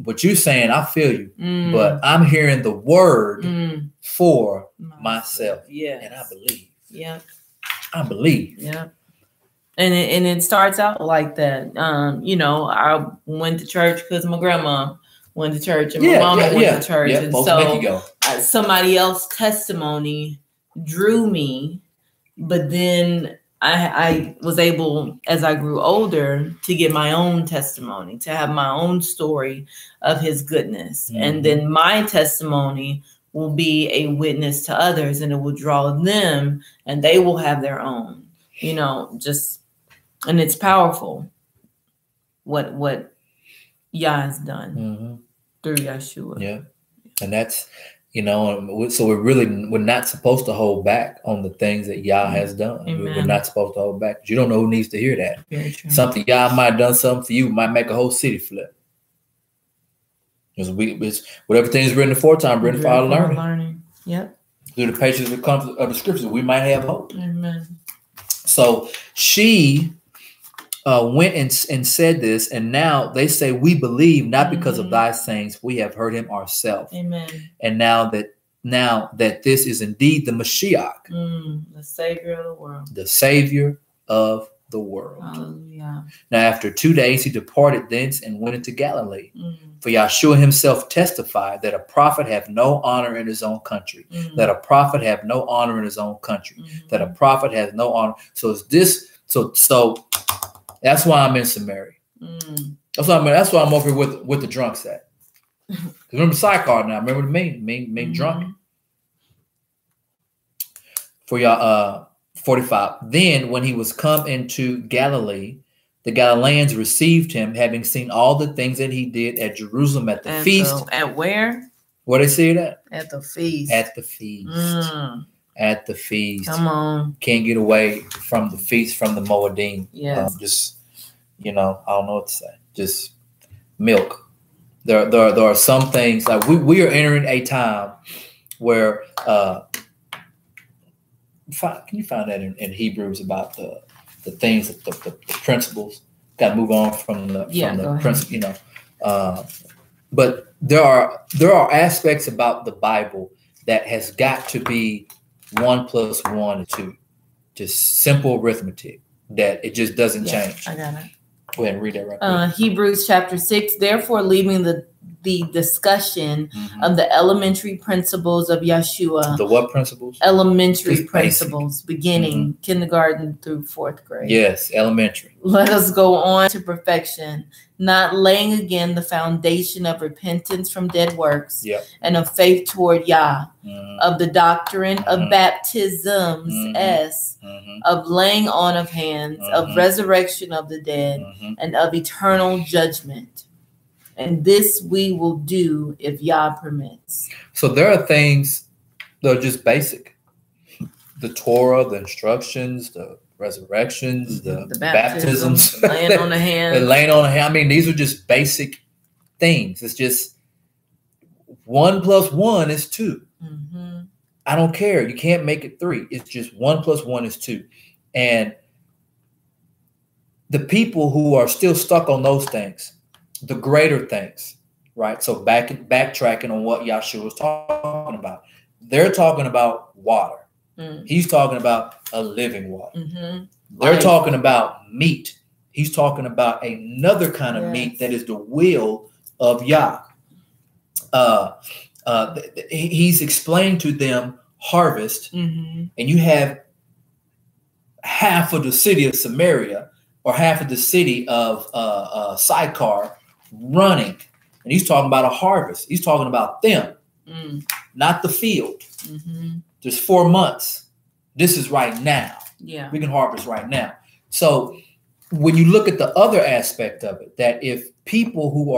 what you saying, I feel you. But I'm hearing the word for myself. Yeah. And I believe. Yeah. I believe. Yeah. And it starts out like that. You know, I went to church because my grandma went to church and my mama went to church. And so somebody else's testimony drew me. But then I was able, as I grew older, to get my own testimony, to have my own story of his goodness. And then my testimony will be a witness to others, and it will draw them, and they will have their own, you know, just, and it's powerful what Yah has done through Yeshua. Yeah. And that's, you know, so we're not supposed to hold back on the things that Yah has done. Amen. We're not supposed to hold back. You don't know who needs to hear that. Very true. Something Yah might have done something for you might make a whole city flip. It's whatever things written aforetime, written for our learning. Yep. Through the patience that comes of the scriptures, we might have hope. Amen. So she went and said this, and now they say, we believe not because of thy sayings, we have heard him ourselves. Amen. And now that this is indeed the Mashiach, the Savior of the world. The Savior of the world. Hallelujah. Now, after 2 days, he departed thence and went into Galilee. For Yahshua himself testified that a prophet have no honor in his own country, that a prophet have no honor in his own country, that a prophet has no honor. So it's this. So that's why I'm in Samaria. That's why I'm over here with the drunks at. Remember Sychar now. Remember the mean drunk. For y'all, 45. Then when he was come into Galilee, the Galileans received him, having seen all the things that he did at Jerusalem at the feast. At where? Where they see that? At the feast. At the feast. At the feast. Come on. Can't get away from the feast, from the Moedim. Yeah. Just, you know, I don't know what to say. Just milk. There are some things like we are entering a time where can you find that in Hebrews about the things, the principles? Got to move on from the principle, you know. But there are aspects about the Bible that has got to be 1 + 1 = 2, just simple arithmetic that it just doesn't change. I got it. Go ahead and read that right there. Hebrews chapter 6. Therefore, leaving the discussion of the elementary principles of Yeshua. The what principles? Elementary Just principles, beginning kindergarten through 4th grade. Yes, elementary. Let us go on to perfection, not laying again the foundation of repentance from dead works and of faith toward Yah, of the doctrine of baptisms, of laying on of hands, of resurrection of the dead, and of eternal judgment. And this we will do if Yah permits. So there are things that are just basic. The Torah, the instructions, the resurrections, the baptisms, laying on the hands. Laying on the hand. I mean, these are just basic things. It's just 1 + 1 = 2. I don't care. You can't make it 3. It's just 1 + 1 = 2. And the people who are still stuck on those things, the greater things, right? So backtracking on what Yahshua was talking about. They're talking about water. He's talking about a living water. They're talking about meat. He's talking about another kind of meat that is the will of Yah. He's explained to them harvest, and you have half of the city of Samaria or half of the city of Sychar running, and he's talking about a harvest. He's talking about them, not the field. There's 4 months. This is right now. Yeah, we can harvest right now. So when you look at the other aspect of it, that if people who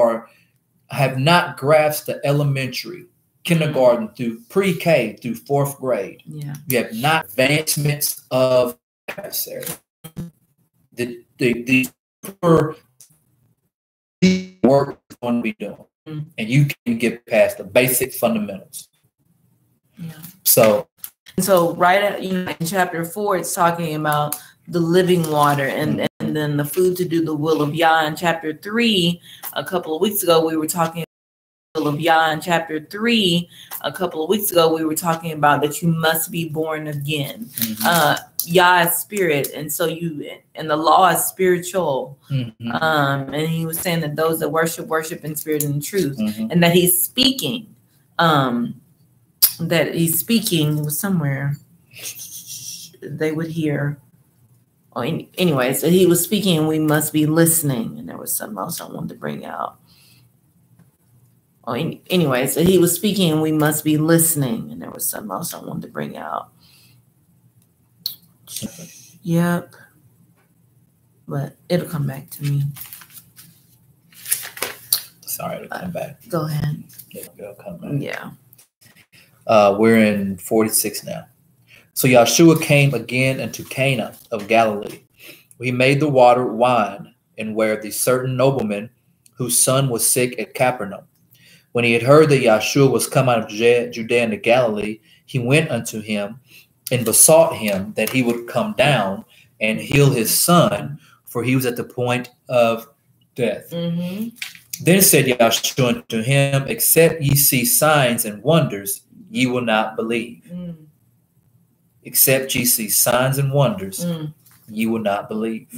have not grasped the elementary kindergarten through pre-K through 4th grade. Yeah. You have not advancements of adversary. The work is going to be doing, and you can get past the basic fundamentals. Yeah. So right at, in chapter 4, it's talking about the living water and then the food to do the will of Yah. In chapter 3, a couple of weeks ago, we were talking about the will of Yah. In chapter 3, a couple of weeks ago, we were talking about that you must be born again. Yah is spirit, and so and the law is spiritual. And he was saying that those that worship in spirit and in truth, and that he's speaking. That he's speaking was somewhere they would hear. Oh, anyways, that he was speaking and we must be listening. And there was something else I wanted to bring out. Oh, anyways, that he was speaking and we must be listening. And there was something else I wanted to bring out. Yep. But it'll come back to me. Sorry, it'll come back. Go ahead. It'll come back. Yeah. We're in 46 now. So Yahshua came again into Cana of Galilee. He made the water wine, and where the certain nobleman whose son was sick at Capernaum. When he had heard that Yahshua was come out of Judea into Galilee, he went unto him and besought him that he would come down and heal his son, for he was at the point of death. Then said Yahshua unto him, except ye see signs and wonders, ye will not believe. Except ye see signs and wonders, ye will not believe.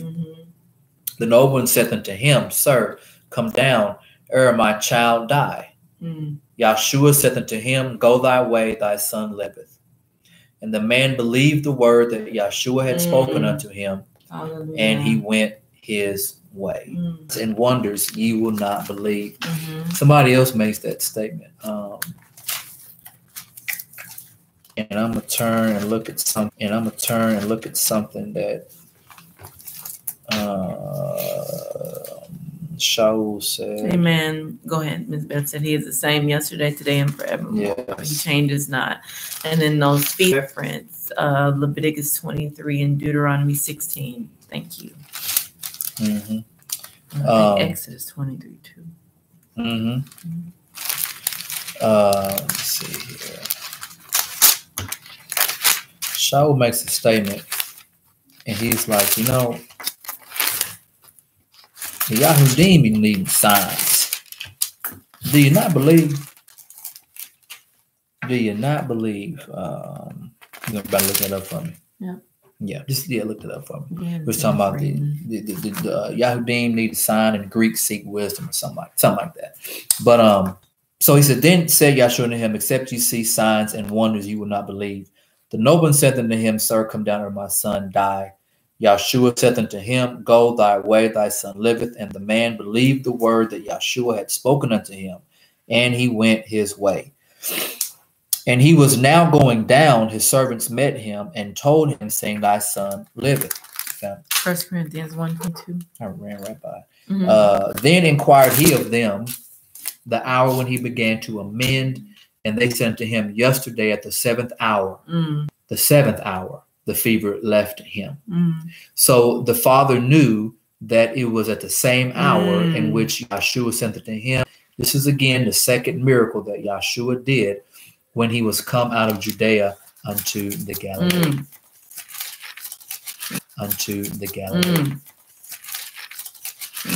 The nobleman said unto him, Sir, come down, ere my child die. Yahshua said unto him, Go thy way, thy son liveth. And the man believed the word that Yahshua had spoken unto him, and he went his way. And wonders ye will not believe. Somebody else makes that statement. And I'm gonna turn and look at something. That Shaul said. Amen. Go ahead. Ms. Beth said he is the same yesterday, today, and forevermore. Yes. He changes not. And then those feet reference Leviticus 23 and Deuteronomy 16. Thank you. Exodus 23 too. Let's see here. Shaul makes a statement, and he's like, the Yahudim be needing signs. Do you not believe? You better look that up for me. Yeah, look it up for me. Yeah, We're talking about the Yahudim need a sign and the Greeks seek wisdom or something like that. But so he said, then said Yahshua unto him, except you see signs and wonders, you will not believe. The nobleman said unto him, Sir, come down, or my son die. Yahshua said unto him, Go thy way, thy son liveth. And the man believed the word that Yahshua had spoken unto him, and he went his way. And he was now going down, his servants met him and told him, saying, Thy son liveth. 1 Corinthians 1:22. I ran right by it. Then inquired he of them the hour when he began to amend, and they said unto him, Yesterday at the 7th hour, the fever left him. So the father knew that it was at the same hour in which Yahshua sent it to him. This is again the second miracle that Yahshua did when he was come out of Judea unto the Galilee.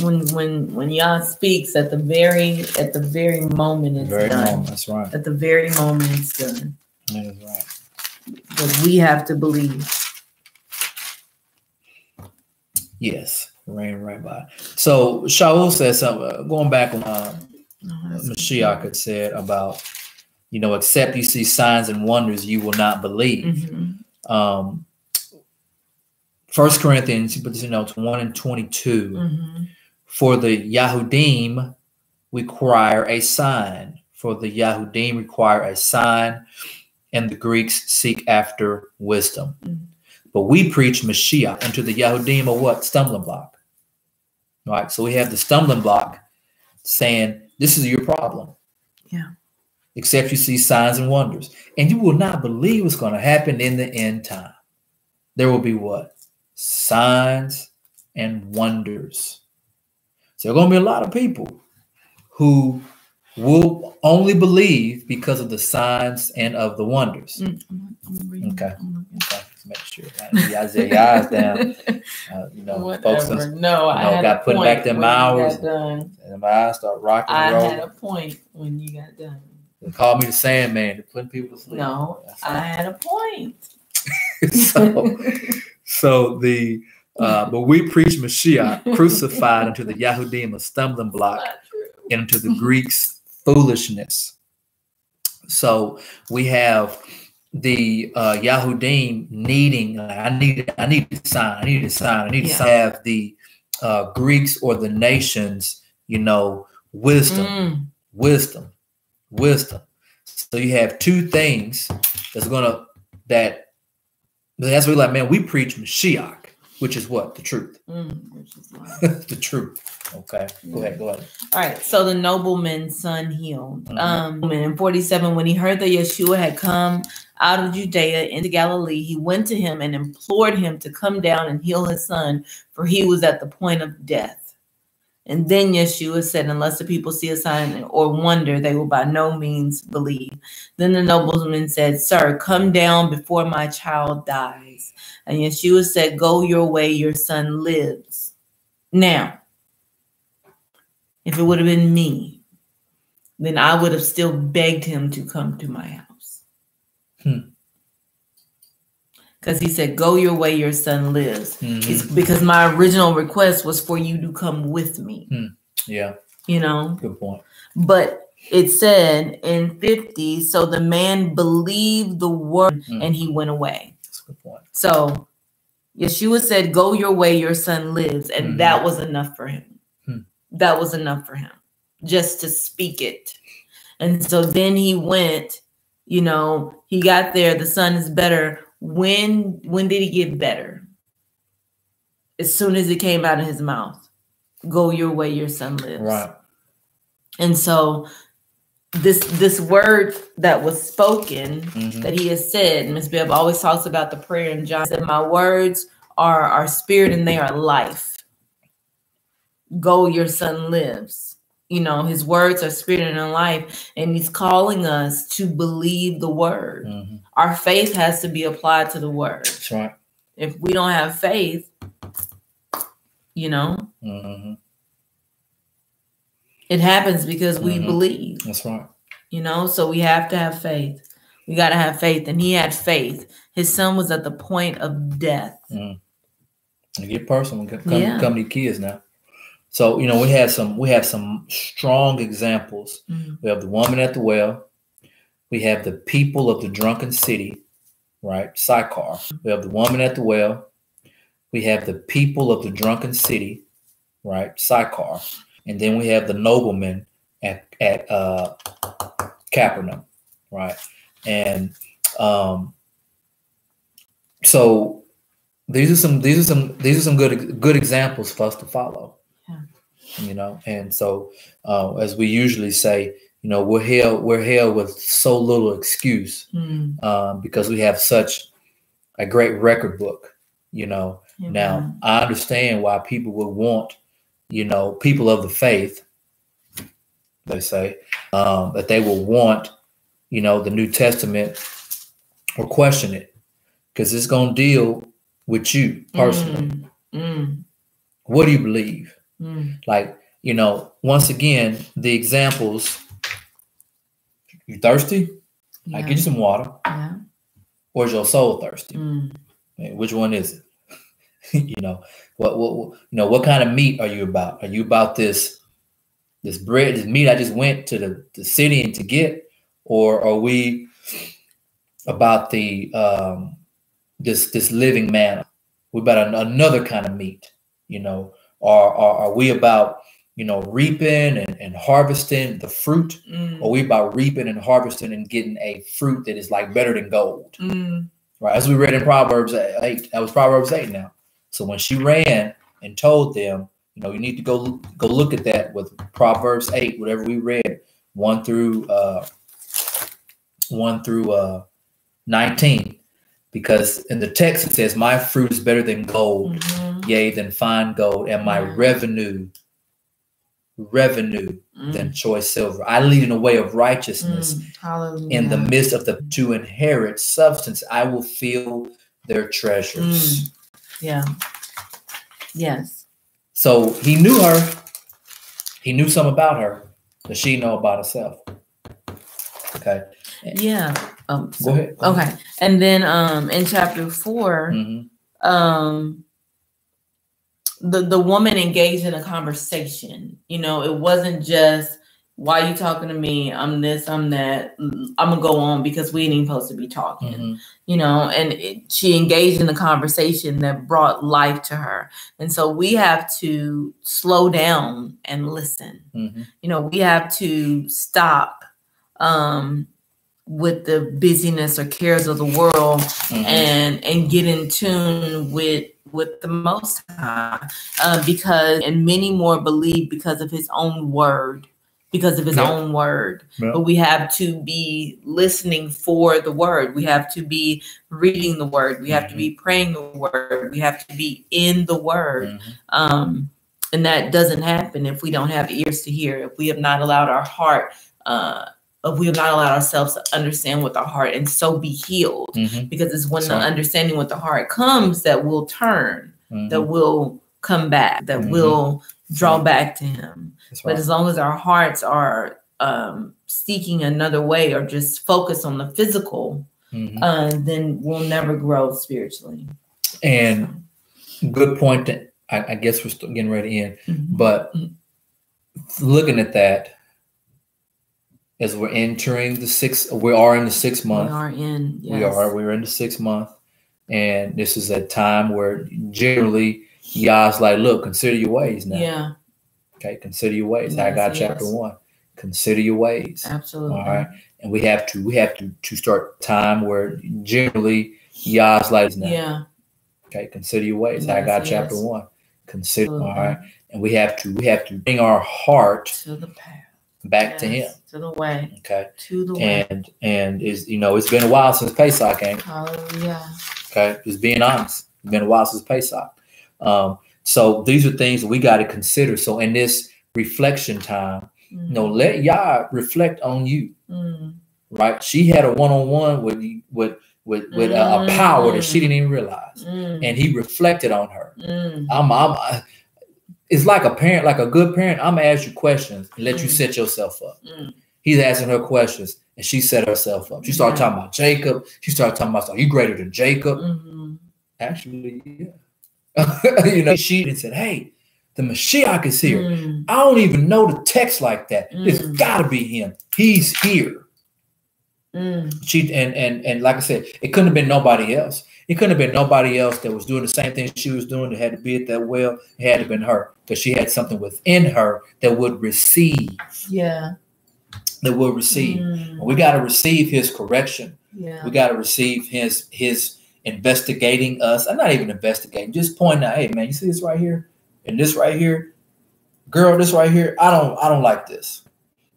When Yah speaks at the very moment it's done. That's right. At the very moment it's done. That is right. But we have to believe. Yes, ran right by. So Shaul says something, going back on Mashiach had said about, except you see signs and wonders, you will not believe. 1 Corinthians, but 1 and 22. For the Yahudim require a sign. And the Greeks seek after wisdom. But we preach Mashiach, and to the Yahudim a what? Stumbling block. All right, so we have the stumbling block saying, this is your problem. Yeah. except you see signs and wonders. And you will not believe what's going to happen in the end time. There will be what? Signs and wonders. So there are going to be a lot of people who will only believe because of the signs and of the wonders. Okay. Make sure y'all your eyes down. Folks got putting back them hours, and my eyes start rocking. I had a point when you got done. They call me the Sandman. They're putting people to sleep. No, I had a point. But we preach Mashiach crucified unto the Yahudim a stumbling block, and unto the Greeks foolishness. So we have the Yahudim needing. I need a sign. I need a sign. I need to have the Greeks or the nations. Wisdom. So you have two things that's really like, man, we preach Mashiach, which is what? The truth. Which is the truth. Okay. Go ahead. All right. So the nobleman's son healed. In 47, when he heard that Yeshua had come out of Judea into Galilee, he went to him and implored him to come down and heal his son, for he was at the point of death. And then Yeshua said, unless the people see a sign or wonder, they will by no means believe. Then the nobleman said, sir, come down before my child dies. And Yeshua said, go your way, your son lives. Now, if it would have been me, then I would have still begged him to come to my house. Because he said, go your way, your son lives. It's because my original request was for you to come with me. Yeah. Good point. But it said in 50, so the man believed the word and he went away. That's a good point. So Yeshua said, go your way, your son lives. And that was enough for him. That was enough for him just to speak it. And so then he went, he got there. The son is better. When did he get better? As soon as it came out of his mouth. Go your way, your son lives. Right. And so this word that was spoken, that he has said, Ms. Bibb always talks about the prayer in John, said, my words are spirit and they are life. Go, your son lives. His words are spirit and life, and he's calling us to believe the word. Our faith has to be applied to the word. That's right. If we don't have faith, it happens because we believe. That's right. So we have to have faith. We got to have faith, and he had faith. His son was at the point of death. You get personal. Come to your kids now. So, we have some strong examples. We have the woman at the well. We have the people of the drunken city, right? Sychar. We have the woman at the well. We have the people of the drunken city, right? Sychar. And then we have the nobleman at Capernaum, right? And so these are some good examples for us to follow. And so as we usually say, we're held with so little excuse because we have such a great record book. Now I understand why people would want, people of the faith, they say, that they will want, the New Testament or question it because it's going to deal with you personally. What do you believe? Like, once again, the examples, you thirsty? I get you some water. Or is your soul thirsty? Which one is it? What kind of meat are you about? Are you about this bread, this meat I just went to the city and to get? Or are we about the this living manna? We're about another kind of meat, Are we about, reaping and harvesting the fruit? Or are we about reaping and harvesting and getting a fruit that is like better than gold? Right. As we read in Proverbs 8, that was Proverbs 8 now. So when she ran and told them, you need to go look at that with Proverbs 8, whatever we read, 1 through 1 through 19. Because in the text it says, my fruit is better than gold, yea, than fine gold, and my revenue than choice silver. I lead in the way of righteousness in the midst of the to inherit substance. I will fill their treasures. Yeah. Yes. So he knew her. He knew something about her that she know about herself. Okay. Yeah. Go ahead. Okay. And then in chapter 4, the woman engaged in a conversation. You know, it wasn't just, why are you talking to me? I'm this, I'm that. I'm gonna go on because we ain't even supposed to be talking. You know, and she engaged in a conversation that brought life to her. And so we have to slow down and listen. You know, we have to stop with the busyness or cares of the world and get in tune with the Most High, because and many more believe because of His own word, own word. But we have to be listening for the word. We have to be reading the word. We have to be praying the word. We have to be in the word. And that doesn't happen if we don't have ears to hear, if we have not allowed our heart, if we have not allowed ourselves to understand with our heart and so be healed. Because it's when the understanding with the heart comes that we'll turn, that we'll come back, that we'll draw back to Him. But as long as our hearts are seeking another way or just focus on the physical, then we'll never grow spiritually. And good point. That I guess we're still getting ready to end, but looking at that, as we're entering we are in the 6th month. We're in the 6th month. And this is a time where generally Yah's like, look, consider your ways now. Yeah. Okay, consider your ways. Haggai chapter 1. Consider your ways. Absolutely. All right. And we have to start time where generally Yah's like now. Yeah. Okay, consider your ways. Haggai chapter 1. Consider. All right. And we have to bring our heart to the path. Back to Him, to the way. Okay, to the way. And is it's been a while since Pesach came. Hallelujah. Okay, just being honest, it's been a while since Pesach. So these are things that we got to consider. So in this reflection time, let Yah reflect on you. Right? She had a one-on-one with a power that she didn't even realize, and He reflected on her. It's like a parent, like a good parent. I'm gonna ask you questions and let you set yourself up. He's asking her questions and she set herself up. She started talking about Jacob. She started talking about, are you greater than Jacob? Actually, yeah. She said, hey, the Mashiach is here. I don't even know the text like that. It's gotta be Him. He's here. She and like I said, it couldn't have been nobody else. It couldn't have been nobody else that was doing the same thing she was doing that had to be at that well. It had to have been her, because she had something within her that would receive. Yeah. That would receive. We got to receive His correction. Yeah. We got to receive his investigating us. I'm not even investigating, just pointing out, hey man, you see this right here? And this right here? Girl, this right here, I don't like this.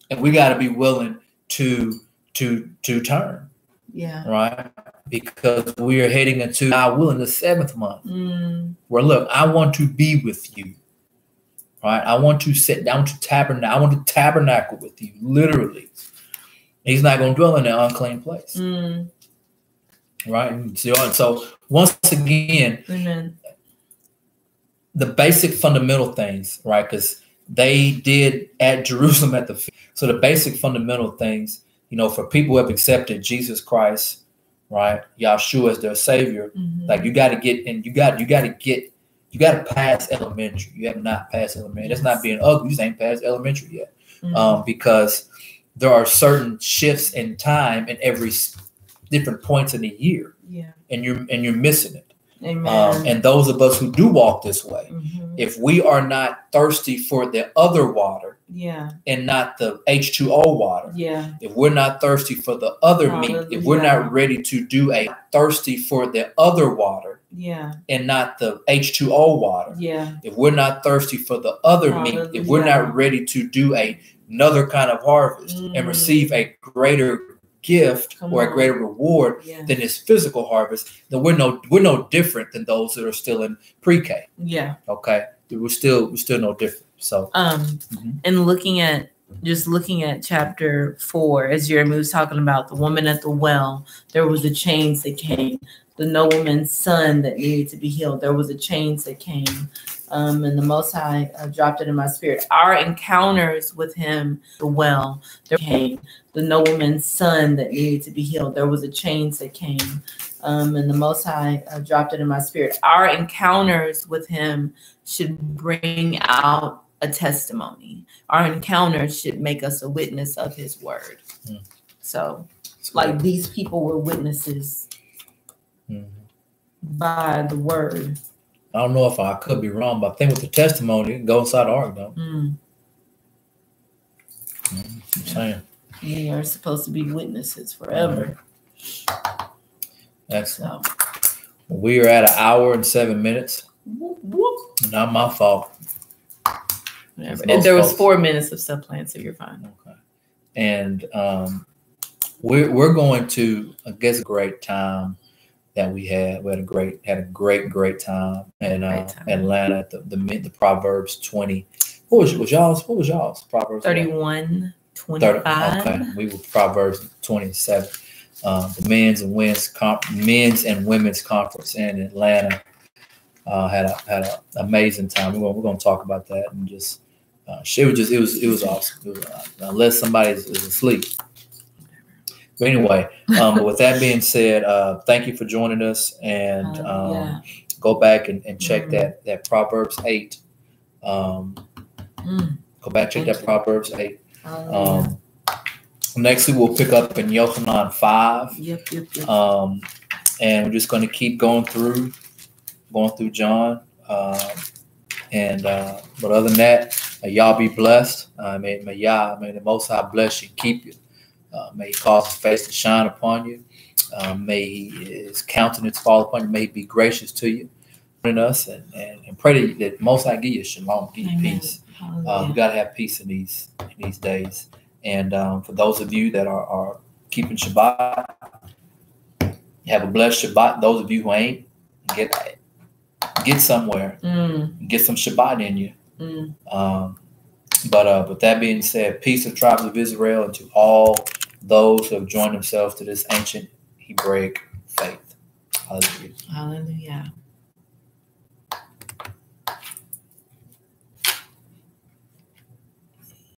And we got to be willing to turn. Yeah. Right? Because we are heading into, I will, in the 7th month. Where look, I want to be with you. Right? I want to sit down to tabernacle. I want to tabernacle with you, literally. He's not going to dwell in an unclean place. Right? So once again, the basic fundamental things, right? Because they did at Jerusalem at the feast. So the basic fundamental things, for people who have accepted Jesus Christ, right, Yahshua as their Savior, like you got to get, and you got to pass elementary. You have not passed elementary. That's not being ugly. You just ain't passed elementary yet, because there are certain shifts in time in every different points in the year, and you're missing it. Amen. And those of us who do walk this way, if we are not thirsty for the other water, and not the H2O water, if we're not thirsty for the other meat, if we're not ready to do a thirsty for the other water, and not the H2O water, if we're not thirsty for the other meat, if we're not ready to do another kind of harvest and receive a greater gift or a greater reward than this physical harvest, then we're no different than those that are still in pre-K. Yeah. Okay. We're still no different. So and looking at chapter 4, as Jeremy was talking about the woman at the well, there was a change that came. The nobleman's son that needed to be healed, there was a change that came. And the Most High dropped it in my spirit. Our encounters with him, the well, there came. The nobleman's son that needed to be healed, there was a change that came. And the Most High dropped it in my spirit. Our encounters with him should bring out a testimony. Our encounters should make us a witness of his word. So, like, these people were witnesses by the word. I don't know if I could be wrong, but I think with the testimony, it goes inside the ark, though. I'm saying. We are supposed to be witnesses forever. Excellent. Well, we are at 1 hour and 7 minutes. Whoop, whoop. Not my fault. And there was 4 minutes of subplan, so you're fine. Okay. And we're going to, I guess, a great time that we had. We had a great time in Atlanta at the Proverbs 20. What was y'all's? Proverbs 31, 25. Okay, we were Proverbs 27. The men's and women's conference in Atlanta had an amazing time. We're going to talk about that and just it was awesome. Unless somebody is asleep. But anyway, with that being said, thank you for joining us, and go back and check that Proverbs 8. Go back, check that Proverbs 8. Next week we'll pick up in Yohanan 5. Yep. And we're just going to keep going through John. But other than that, y'all be blessed. May the Most High bless you and keep you. May he cause his face to shine upon you. May his countenance fall upon you. May he be gracious to you and us, and pray that Most High give you shalom, give you peace. We got to have peace in these days. And for those of you that are keeping Shabbat, have a blessed Shabbat. Those of you who ain't, get somewhere, get some Shabbat in you. But with that being said, peace of tribes of Israel and to all those who have joined themselves to this ancient Hebraic faith. Hallelujah. Hallelujah.